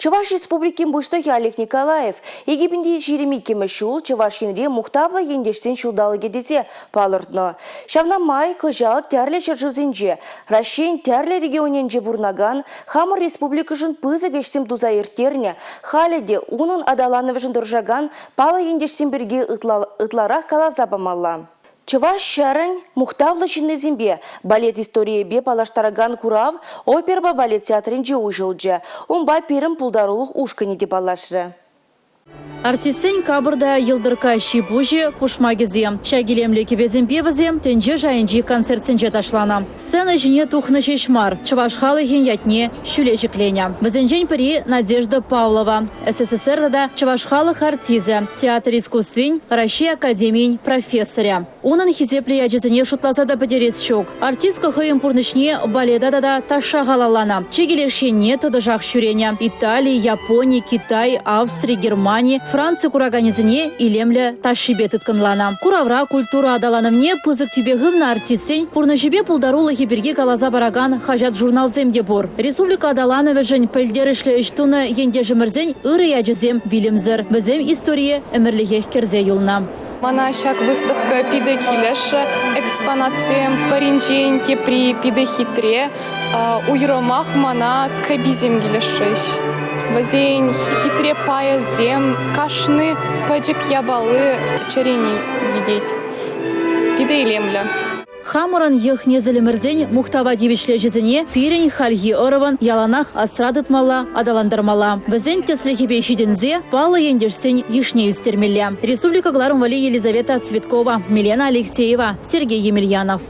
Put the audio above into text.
Чуваш республикин буштахи Олег Николаев египенде жереми кемешул Чуваш енре мухтавла ендештен шулдалы кедесе палырдно. Шавна май кыжал тәрлі жыржывзенже, Рашен тәрлі регионенже бурнаган Хамыр республикашын пызы кешсем тузайыртерне, халеде унын адалановышын дұржаган палы ендештен бірге ытларақ кала запамалла. Чуваш шарын мухтавлы чиннезимбе балет истории бе палаштараган курав оперба балет театринже ужылже. Умба перім пулдарулық ушкани деп алашры. Артистен кабырда йылдырка шибужи пушмагизем. Шагилемле кебезем бевізем тенже жайынжи концертсенже ташлана. Сцена жіне тухны шешмар. Чуваш халыхин ятне шулежікленя. Візенжен піри Надежда Павлова. СССР-да Чуваш халық артизы. Театр искусствень Россия академиин профессоря. Унын хизепле яжезіне шутлазада бідерес шок. Артистка хыйым пурнышне баледада таша галалана. Чегелешенне тодыжақ шүреня. Италия, Япония, Китай, Австрия, Германия, Франция кураганезіне илемлі ташибе тұткынлана. Куравра культура адаланымне пызык тюбегімна артистен пурнышебе пулдарулы хиберге калаза бараган хажат журналземде бор. Республика адалановы жын пілдерішлі үштуны енде жымырзен ыры яжызем вилімзір. Бізем история әмірліхех керзе юлна. Мана шак выставка пиде килеша, экспонациям паринженьке при пиде хитре, уйромах мана кабизем гилешеш. Вазень хитре паязем, кашны паджик ябалы чарени видеть. Пиде и лемля. Хамуран ех незелемірзен мухтава девишле жезіне пирень хальги орован яланах асрадытмала адаландармала. Візен теслехебе шидензе палы ендешсен ешне үстермелі. Республика Гларум Вали Елизавета Цветкова, Милена Алексеева, Сергей Емельянов.